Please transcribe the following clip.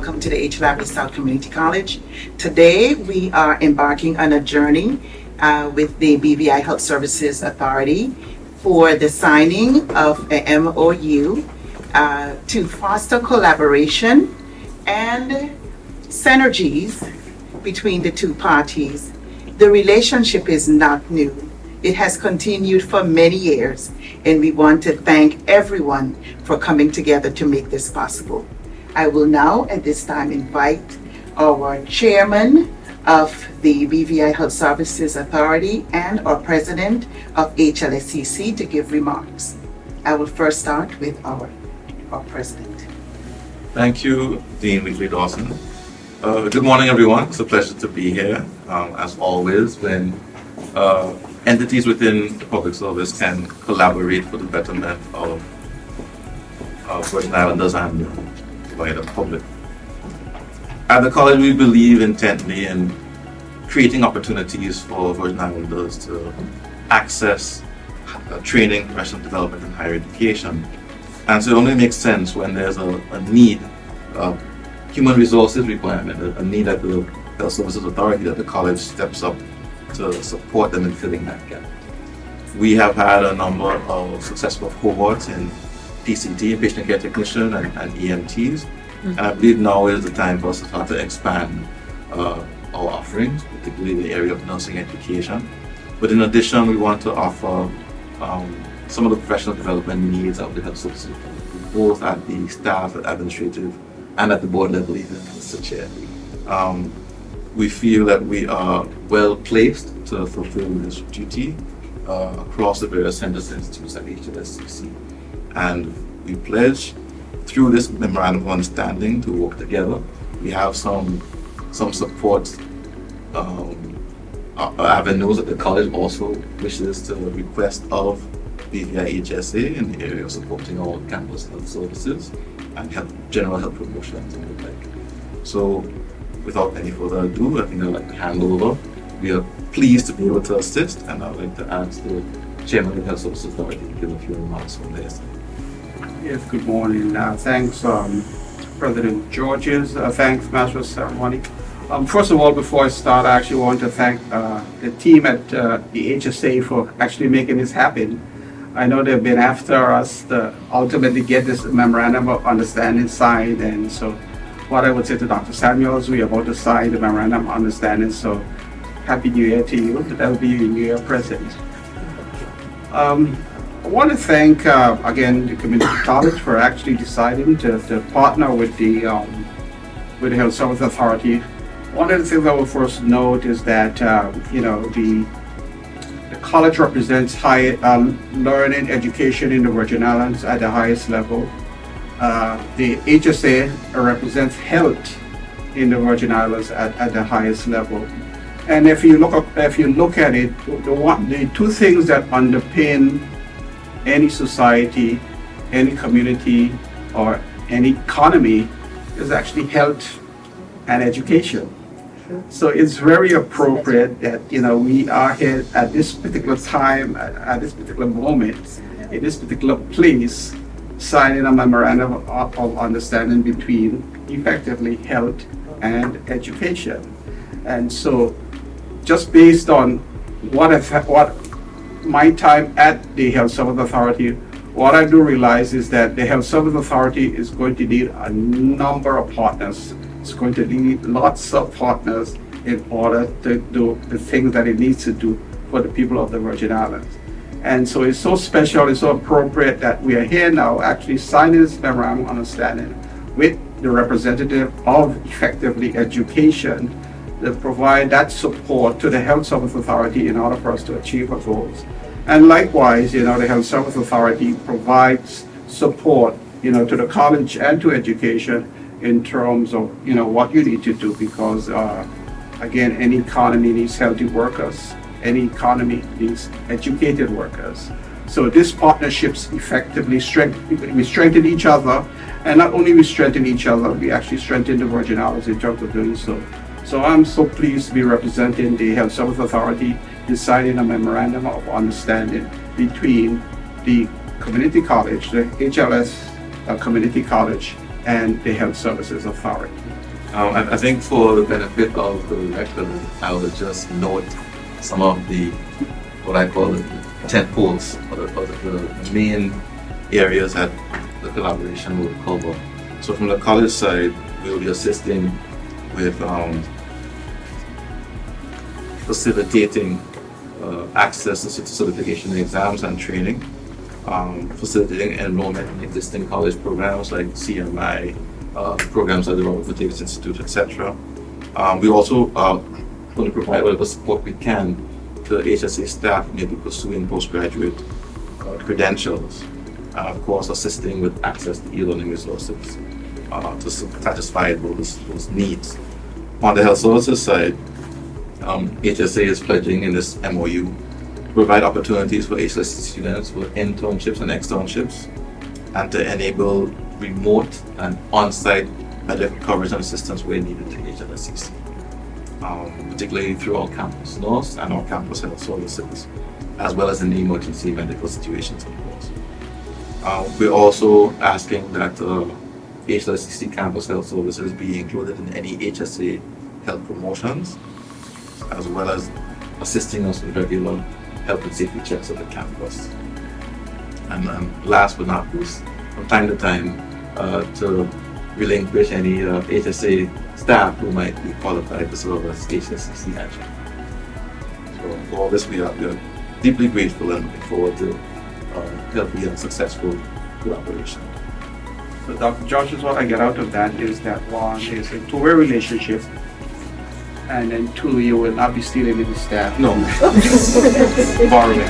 welcome to the Lavity Stoutt Community College. Today we are embarking on a journey with the BVI Health Services Authority for the signing of a MOU to foster collaboration and synergies between the two parties. The relationship is not new. It has continued for many years, and we want to thank everyone for coming together to make this possible. I will now at this time invite our chairman of the BVI Health Services Authority and our president of HLSCC to give remarks. I will first start with our president. Thank you, Dean Weekly Dawson. Good morning, everyone. It's a pleasure to be here. As always, when entities within the public service can collaborate for the betterment of Virgin Islanders and the wider public. At the college, we believe intently in creating opportunities for Virgin Islanders to access training, professional development, and higher education. And so it only makes sense when there's a need, human resources requirement, a need at the Health Services Authority, that the college steps up to support them in filling that gap. We have had a number of successful cohorts in PCT, patient care technician, and EMTs. And I believe now is the time for us to start to expand our offerings, particularly in the area of nursing education. But in addition, we want to offer some of the professional development needs of the health services, both at the staff, administrative, and at the board level, even Mr. Chair. We feel that we are well placed to fulfill this duty across the various centers and institutes at HLSCC. And we pledge through this Memorandum of Understanding to work together. We have some support avenues that the college also wishes to request of BVIHSA in the area of supporting all campus health services and general health promotions and the like. So without any further ado, I think I'd like to hand over. We are pleased to be able to assist, and I'd like to ask the Chairman of the Health Services Authority to give a few remarks on this. Yes, good morning. Thanks, President Georges. Thanks, Master of Ceremony. First of all, before I start, I actually want to thank the team at the HSA for actually making this happen. I know they've been after us to ultimately get this Memorandum of Understanding signed, and so what I would say to Dr. Samuels, we are about to sign the Memorandum of Understanding, so Happy New Year to you. That will be your New Year present. I want to thank, again, the Community College for actually deciding to partner with the Health Services Authority. One of the things I will first note is that, the college represents high learning education in the Virgin Islands at the highest level. The HSA represents health in the Virgin Islands at the highest level. And if you look at it, the two things that underpin any society, any community, or any economy is actually health and education. So it's very appropriate that we are here at this particular time, at this particular moment, in this particular place, signing a Memorandum of Understanding between effectively health and education. And so just based on what my time at the Health Services Authority, what I do realize is that the Health Services Authority is going to need a number of partners. It's going to need lots of partners in order to do the things that it needs to do for the people of the Virgin Islands. And so it's so special, it's so appropriate that we are here now actually signing this Memorandum of Understanding with the representative of effectively education to provide that support to the Health Services Authority in order for us to achieve our goals. And likewise, the Health Services Authority provides support, to the college and to education in terms of, what you need to do, because again, any economy needs healthy workers. Any economy needs educated workers. So these partnerships effectively we strengthen each other, and not only we strengthen each other, we actually strengthen the Virgin Islands in terms of doing so. So I'm so pleased to be representing the Health Services Authority in signing a Memorandum of Understanding between the Community College, the HLS Community College, and the Health Services Authority. I think for the benefit of the record, I will just note some of the, what I call the tent poles, or the main areas that the collaboration will cover. So from the college side, we will be assisting with facilitating access to certification exams and training, facilitating enrollment in existing college programs like CMI, programs like the Robert Davis Institute, etc. We also are going to provide whatever support we can to the HSA staff who may be pursuing postgraduate credentials, and of course assisting with access to e-learning resources to satisfy those needs. On the health services side, HSA is pledging in this MOU to provide opportunities for HLSCC students with internships and externships, and to enable remote and on-site medical coverage and assistance where needed to HLSCC, particularly through our campus nurse and our campus health services, as well as in the emergency medical situations, of course. We're also asking that HLSCC campus health services be included in any HSA health promotions, as well as assisting us with regular health and safety checks at the campus. And last but not least, from time to time, to relinquish any HSA staff who might be qualified to serve as HLSCC adjunct. So for all this, we are deeply grateful and looking forward to healthy and successful collaboration. So Dr. Georges, what I get out of that is that one is a two-way relationship, and then two, you will not be stealing any staff. No. Borrowing.